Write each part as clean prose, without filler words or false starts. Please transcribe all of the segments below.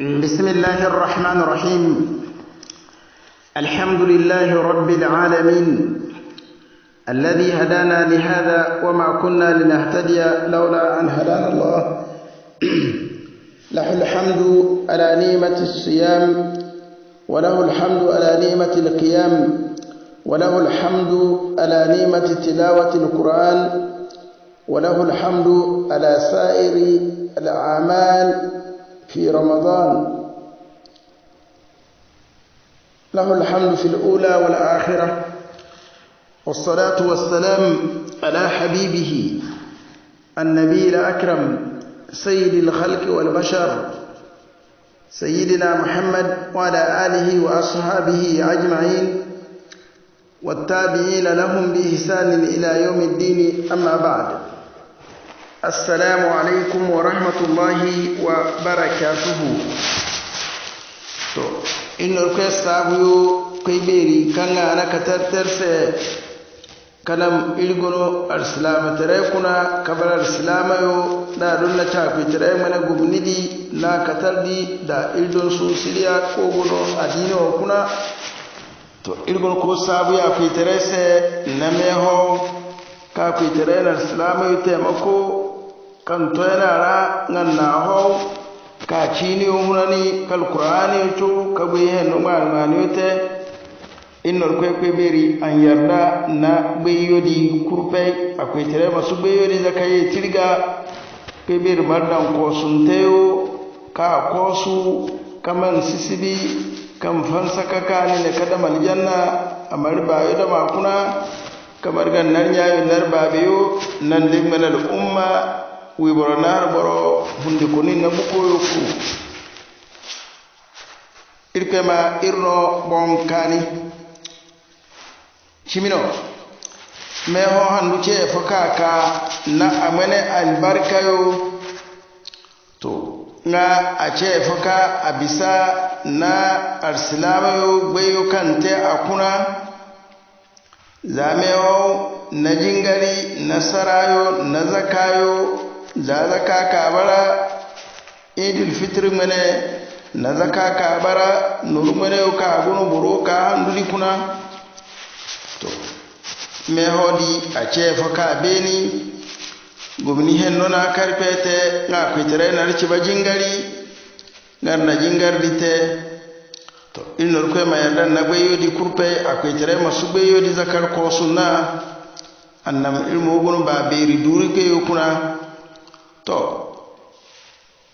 بسم الله الرحمن الرحيم. الحمد لله رب العالمين الذي هدانا لهذا وما كنا لنهتدي لولا أن هدانا الله. له الحمد على نعمة الصيام، وله الحمد على نعمة القيام، وله الحمد على نعمة تلاوة القرآن، وله الحمد على سائر الأعمال في رمضان. له الحمد في الأولى والآخرة، والصلاة والسلام على حبيبه النبي الأكرم سيد الخلق والبشر سيدنا محمد وعلى آله وأصحابه أجمعين والتابعين لهم بإحسان إلى يوم الدين. أما بعد، السلام عليكم ورحمة الله وبركاته. إن الكيس أبيو كيبيري كان أنا كترترس كلام إلغنو السلام تريكنا كبر السلام يو دا دون تشافي تري من غبندي نا كتردي دا إلدون سوسيليا كوغنو أدينو كنا تو إلغنو كو سابو يا في تريس نميهو كا في تري السلام يو تيمكو kan toyana ra ngan na ho ka chini hunani kal qur'ani to ka be hen no mal maniote innor kwe beri an yarda na be yodi kurpe akwai tere masu be yodi zakai tirga kwe beri mardan ko sunteo ka kosu kaman sisibi kan fansaka kani ne kada mal janna amar ba yoda makuna kamar gan nan yayo nar babiyo nan dimmal umma wi boro nar boro hunde ko ni na buko yoku irkema irno bon kani chimino me ho handu che fokaka na amene albarka yo to nga ache foka abisa na arsilama yo gbeyo kante akuna zameo na jingari nasarayo na zakayo za zaka kabara idil fitr mene na zaka kabara nur mene ka gunu buru ka handuli kuna to me hodi a cefa ka beni gumni henno na karpete na kwitere na rici ba jingari ngar na jingar dite to innor ko ma yanda na gbeyo di kurpe akwitere masu gbeyo di zakar ko sunna annam ilmu gunu ba beri duri ke yukuna to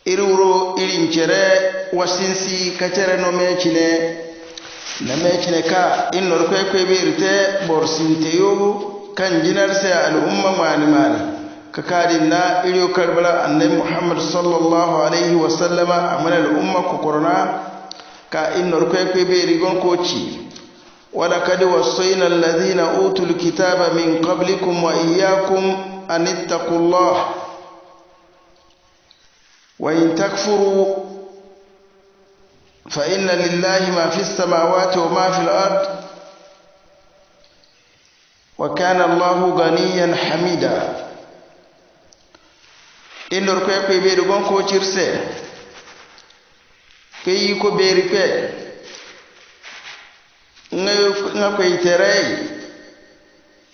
iruro irin cere wasinsi kacere no mecine na mecine ka innor kwe berite borsinte yobu kan jinarse al'umma mani kakadin na iriyo karbala annabi Muhammad sallallahu alaihi wasallama amana al'umma kokorona ka innor kwe beri gon koci wala kad wasayna alladhina utul kitaba min qablikum wa iyyakum an ittaqullah وإن تكفروا فإن لله ما في السماوات وما في الأرض وكان الله غنيا حميدا. إن ركوع بيرغون كوتشيرسه كي يكو بيركه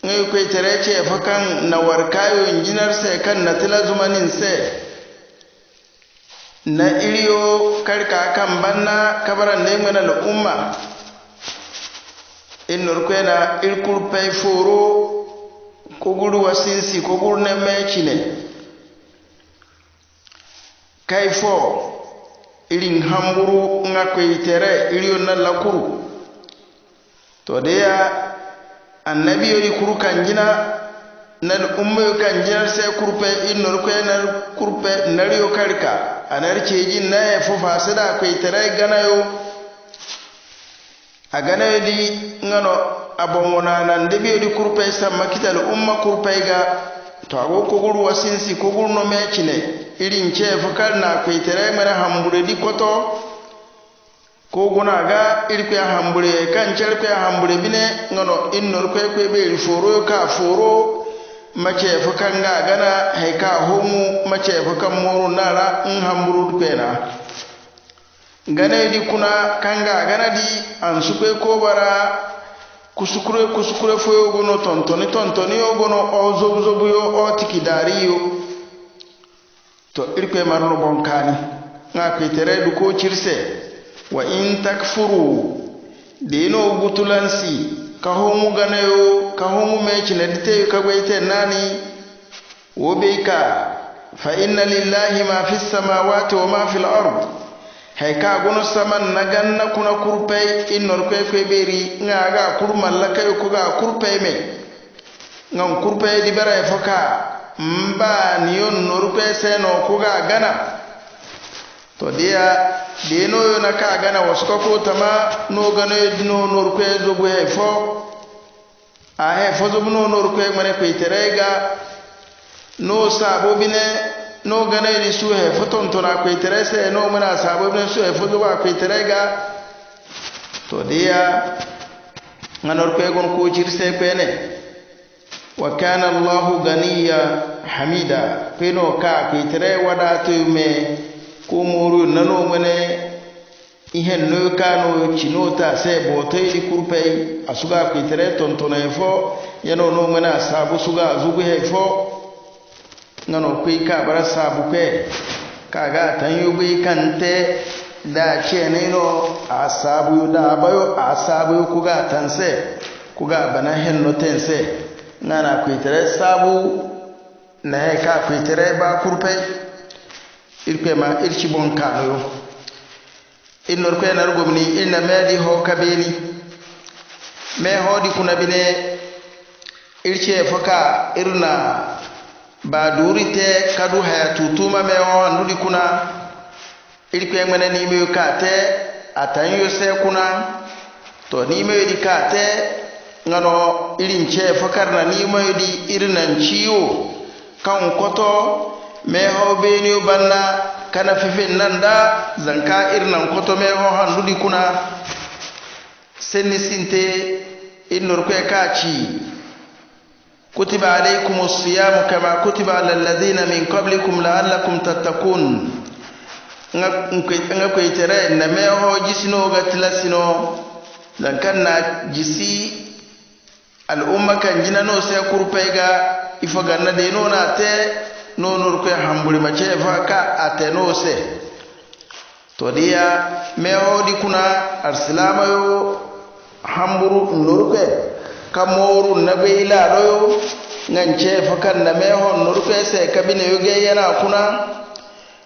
ngayo tere ce fakan na warkayo injinar sai kan na tila zumanin sai na iriyo karka kan banna kabaran da yin al'umma in nurkwena irkurfai foro ko guru wasinsi ko guru na meci ne kaifo irin hamburu nga kwai tere iriyo na lakuru to da ya annabi yori kuru kan gina na al'umma kan jinar sai kurfe in nurkwena kurfe na riyo karka anar cejin na ya fi fasida kwai tare ganayo a ganayo di ngano abon wana nan da biyo di kurpai samma kita al'umma kurpai ga to ago koguru wasinsi koguru no meci ne irin ce fukar na kwai tare mana hambure di koto ko guna ga irkwe hambure kan cerkwe hambure bine ngano innor kwe be foro ka foro mace fukan ga gana haika homu mace fukan moru nara in hamburu kwena gane di kuna kanga gana di an sukwe ko bara kusukure foyo gono tontoni yo gono o zobu yo o tikidari yo to irkwe marno bonkani nga kwitere du ko cirse wa in takfuru dino butulansi ka homu gane yo ka homu meci na dite ka gwaite nani wobeika fa inna lillahi ma fis samawati wa ma fil ard hay ka gono saman na ganna kuna kurpay innor kwe beri nga ga kurmal kay ko ga kurpay me ngam kurpay di bara foka mba ni yon norpe seno ko ga gana to dia deno yo na ka gana wasko ko tama no gana no norpe zo go fo a he fo zo no norpe mane pe terega no sabo bine no gana ni su he foton to na ko terese no mana sabo bine su he fo zo ba ko terega to dia nganor ko gon ko cirse pene wa kana Allahu ganiya hamida peno ka kitere wada to me ko moru nano mene ihen no kano chinota se botoy di kurpey asuga kitere tontono fo yano no mena sabu suga zugu he fo ngano kai ka bara sabu pe kaga tan yubi kante da chene no asabu da bayo asabu kuga tanse kuga bana hen no tense nana kwitere sabu na ka kwitere ba kurpe irpe ma irci bon kano innor ko na rugumni inna madi ho kabeni me hodi kuna bine irci foka irna ba durite kadu haya tutuma me ho andudi kuna irpe ngene ni me kate atanyo se kuna to ni me di kate ngano irin ce fakar na nima di irinan ciwo kan koto me ho beni banna kana fifin nan da zanka irinan koto me ho handudi kuna senni sinte innor ko kaci kutiba alaykumus siyam kama kutiba alal ladina min qablikum la'allakum tattaqun ngakwe tere na me ho jisino gatlasino zankan na jisi al'umma kan jina no sai kurpega ifa ganna de no na te no nur ko hamburi mace fa ka ate no se to dia me hodi kuna arsalama yo hamburu nur ko kamoru nabi ila do ngance fa kan na me hon nur ko se kabine yoge yana kuna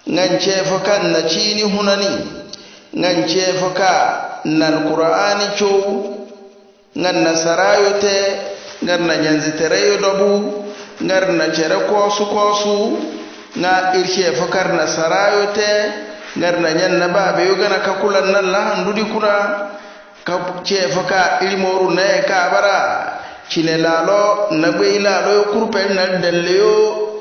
ngance fa kan na chini hunani ngance fa ka nan qur'ani cho nganna sarayote ngarna nyanzitereyo dobu ngarna cere kosu nga irshe fakar na sarayote ngarna nyanna babe yogana kakulan nan la handudi kuna ka ce faka ilmoru ne ka bara cine lalo nagbe lalo kurpe na delleyo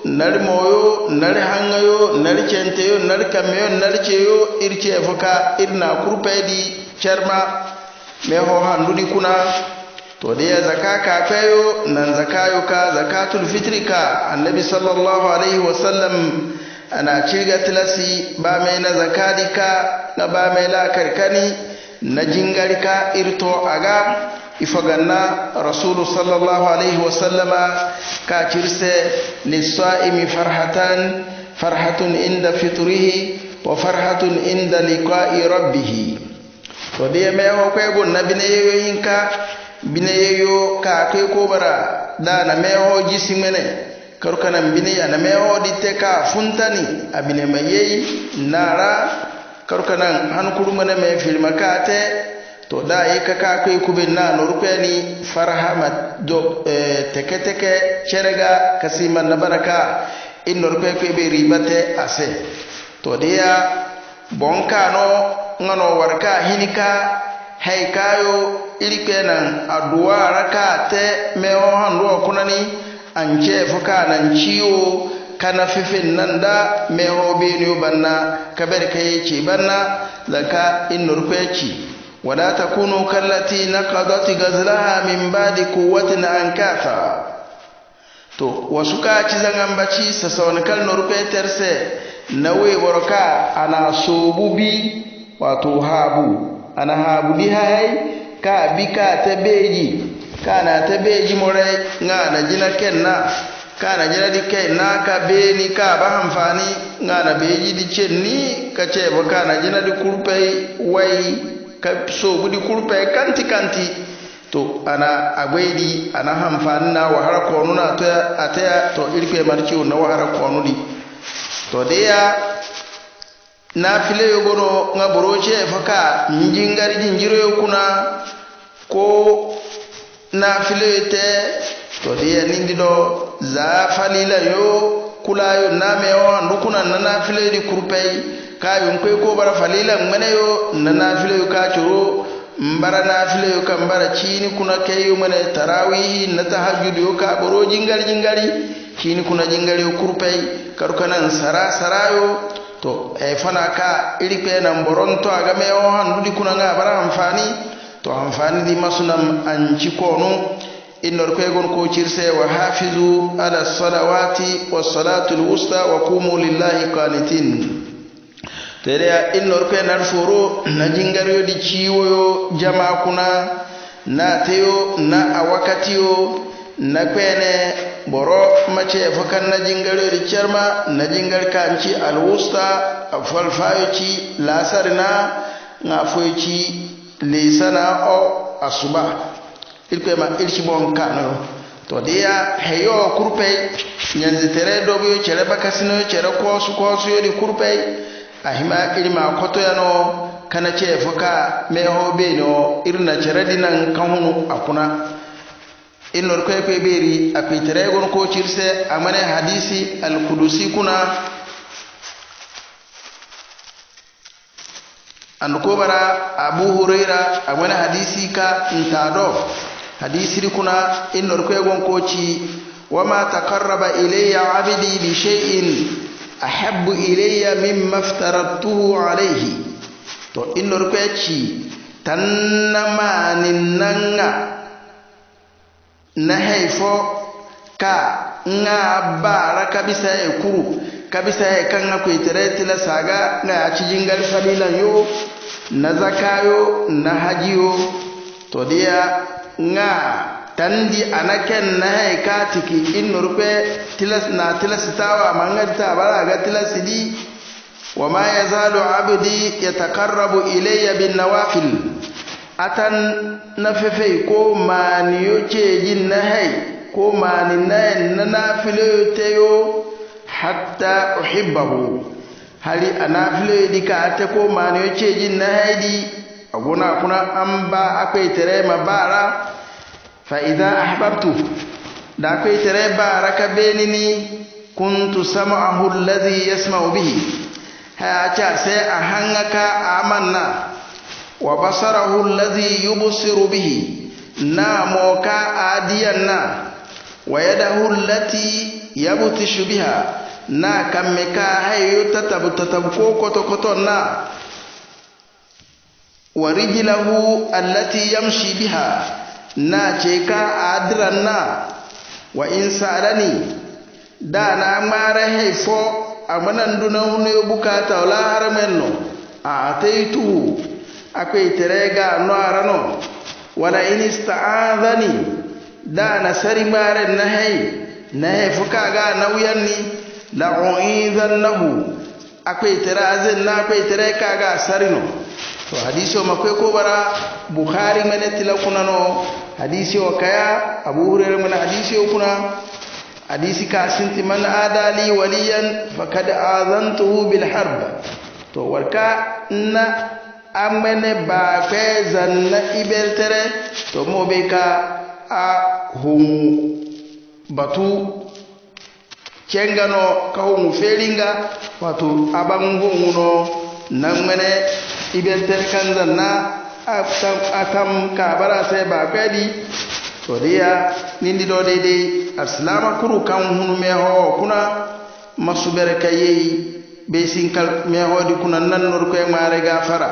nari moyo nari hangayo nari centeyo nari kameyo nari ceyo irce faka irna kurpe di cerma me ho handudi kuna to da zakaka kayo nan zakayo ka zakatul fitrika annabi sallallahu alaihi wasallam ana cirga tilasi ba mai na zakadika na ba mai la karkani na jingarika irto aga ifaganna rasulu sallallahu alaihi wasallama ka cirse lisaimi farhatun inda fitrihi wa farhatun inda liqa'i rabbih to de me ho ko gon na bineyo yinka bineyo ka ko bara da na me ho jisimene karukana bineya na me ho ditte ka funtani abine mayeyi nara karukana han kurumane me filmakate to da yika ka ko be na no rupeni farahama do teke cherega kasiman na baraka in rupe ko be ribate ase to dia bonkano ngano warka hinika haikayo ilikenan aduwa rakate meo hando kunani ance fuka nan ciwo kana fifin nan da meo beniyo banna kaber kai ci banna zaka inurfeci wala takunu kallati naqadat gazlaha min ba'di quwwatin ankatha to wasuka ci zangan baci sasawan kal nurfe terse nawe warka ana sobubi wato habu ana habu di hay ka bika ta beji kana ta beji more nga na jina kenna kana jina di kenna ka beni ka ba amfani nga na beji di cenni ka ce ba kana jina di kurpai wai ka so budi kurpai kanti to ana agwaidi ana amfani na wahara konu na to ataya to irfe marci na wahara konu di to dia na file yogono nga boroche faka njingari jinjiro kuna ko na file te to dia nindido za falila yo kula yo na mewa ndukuna na file di kurpei kayo nkwe ko bara falila ngmene yo na file yo ka churu mbara na file yo ka mbara chini kuna kayo mene tarawih na tahajjud yo ka boro jingari chini kuna jingari yo kurpei karukanan sarayo to fana ka iripe na mboronto aga mewo handudi kuna nga bara amfani to amfani di masunam anci kono innor ko gon ko cirse wa hafizu ala salawati was salatu al wusta wa qumu lillahi qanitin tere innor ko nar foro na jingaro di ciwo jama kuna na teyo na awakatiyo na kwene boro mace fakan na jingaro di cerma na jingar kanci alwusta falfayoci lasarina na foyoci lesana o asuba ilko ma ilci bon kanu to dia heyo kurpe nyanzi tere dobo cere bakasino cere kosu yodi kurpe ahima ilma koto yano kana ce faka meho beno irna cere dinan kanhunu akuna innor koy beri akwai tere gon ko cirse amane hadisi al-qudusi kuna an ko bara abu huraira amane hadisi ka ntado hadisi kuna innor koy gon ko ci wama taqarraba ilayya 'abdi bi shay'in ahabbu ilayya mimma aftaratuhu alayhi to innor koy ci tannama ninanga na haifo ka nga bara kabisa kuru kabisa kan na kuitere tila saga nga ci jingal fadilan yo na zakayo na hajiyo to dia nga tandi anaken na haika tiki inurpe tilas na tilasitawa mangata bara ga tilasidi wa ma yazalu abdi yataqarrabu ilayya bin nawafil atan na fefe ko mani yo cejin na hay ko mani na nafile teyo hatta uhibbahu hali anafile dika ta ko mani yo cejin na haydi agona kuna amba akwai tere mabara fa idha ahbabtu da akwai tere baraka benini kuntu sam'ahu alladhi yasma'u bihi ha cha sai a hangaka amanna wa basarahu alladhi yubsiru bihi na moka adiyanna wa yadahu allati yabtishu biha na kammeka hayo tatab koto na wa rijlahu allati yamshi biha na cheka adranna wa insalani da na mara haifo amanan dunan ne bukata wala haramenno a taitu akwai terega no arano wala in ista'adhani da nasari mare nahay fuka ga nauyanni la u'idhannahu akwai terazin na akwai tereka ga sarino to hadisi o makwai ko bara bukhari mane tilakuna no hadisi o kaya abu hurairah mane hadisi o kuna hadisi ka sinti man adali waliyan fakad azantuhu bil harb to warka na amene ba kwezan na ibeltere to mo be ka a hum batu cengano ka hum felinga wato abango nguno namene ibeltere kanzan na atam ka bara sai ba kwedi to dia nindi do dede aslama kuru kan hunu meho kuna masubere kayi be sinkal meho di kuna nan nor ko mare gafara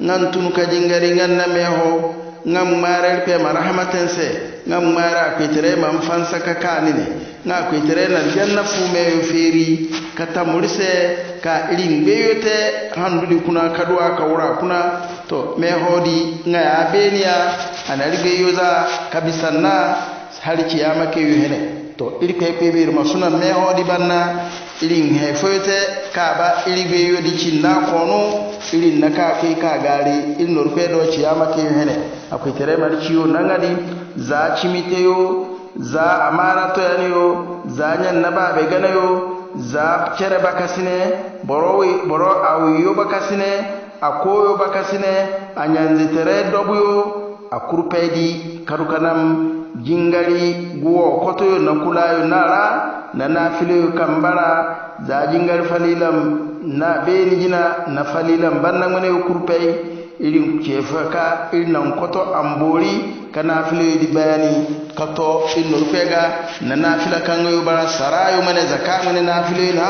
nan tun ka jingari ngan na meho ngam mara pe marhamatan se ngam mara ko tere man fansa ka kanine nga ko tere na janna fu me yo feri kata murise ka irin beyote handudi kuna kadwa ka wura kuna to me hodi nga ya beniya anari beyoza kabisanna har kiyama ke yo hene to iri kay pe be masuna me hodi banna irin he foyote ka ba iri beyo di cinna kono irin naka kai ka gari irin norfe do kiyama ke yo hene akwai tere mari ciwo nangadi za cimiteyo za amana to yaniyo za nyan naba be ganayo za cere bakasine boro awiyo bakasine akoyo bakasine anyanzi tere dobuyo akurpedi karukanam jingari guwo kotoyo nakulayo nara na nafileyo kambara za jingari falilam na beni jina na falilam banna ngone kurpei irin kefaka irin nan koto ambori kana filo di bayani kato inno pega na nafila kango bara sarayo mane zakka mane nafilo na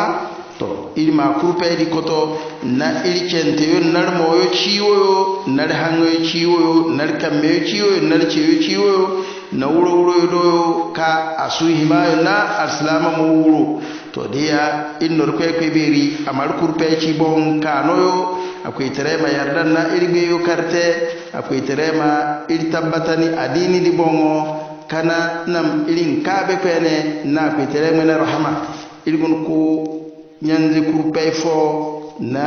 to ilma kurpe di koto na ilkente yo nar moyo ciwo yo nar hango ciwo yo nar kamme ciwo yo nar ciwo yo na wuro do ka asu himayo na aslama mo wuro to dia inno pe beri amar kurpe ci bon kanoyo akwai terema yardan na irbe yo karte akwai terema ir tabbatani adini di bongo kana nam irin kabe pene na akwai terema na rahama irgun ko nyanzi kurpe fo na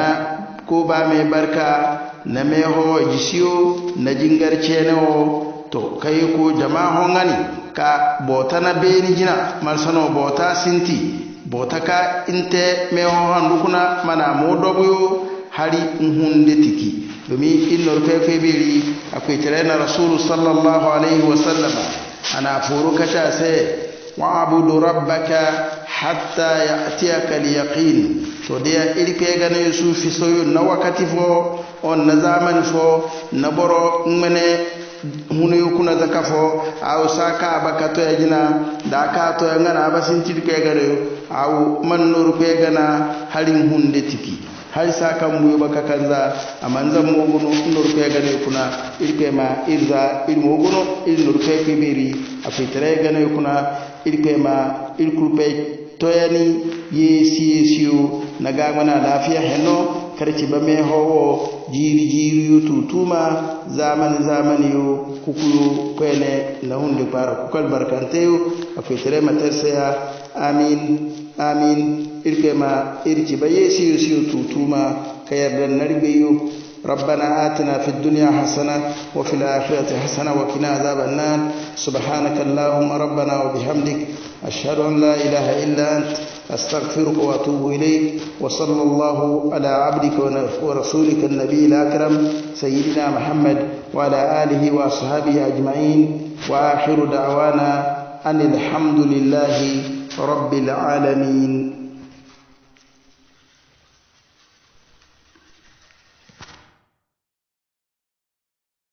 ko ba me barka na me ho jisiyo na jingar chene o to kai ko jama'a hongani ka bota na beni jina marsano bota sinti bota ka inte me ho handukuna mana modobuyo hari hunde tiki domin innor fefe biri akwai tare na rasulu sallallahu alaihi wasallam ana furu kata sai wa'budu rabbaka hatta ya'tiyaka al-yaqin to dia irke gane yusufi soyo na wakati fo on na zamani fo na boro mene hunu kuna zakafo au saka bakato yajina da ka to ngana basin tirke gane au mannur pe gana harin hunde tiki har sakan mu baka kanza amanzan mu gono nurfe gane kuna irke ma irza ilmu gono il nurfe kibiri afitre gane kuna irke ma irkurpe toyani yesiyo naga mana lafiya heno karci ba me howo jiri tutuma zamani yo kukuyo kwene na hunde para kukal barkanteyo afitre materseya amin irke ma irci ba yesiyo tutuma kayardan narbiyo ربنا آتنا في الدنيا حسنة وفي الآخرة حسنة وقنا عذاب النار سبحانك اللهم ربنا وبحمدك أشهد أن لا إله إلا أنت أستغفرك وأتوب إليك وصلى الله على عبدك ورسولك النبي الأكرم سيدنا محمد وعلى آله وأصحابه أجمعين وآخر دعوانا أن الحمد لله رب العالمين.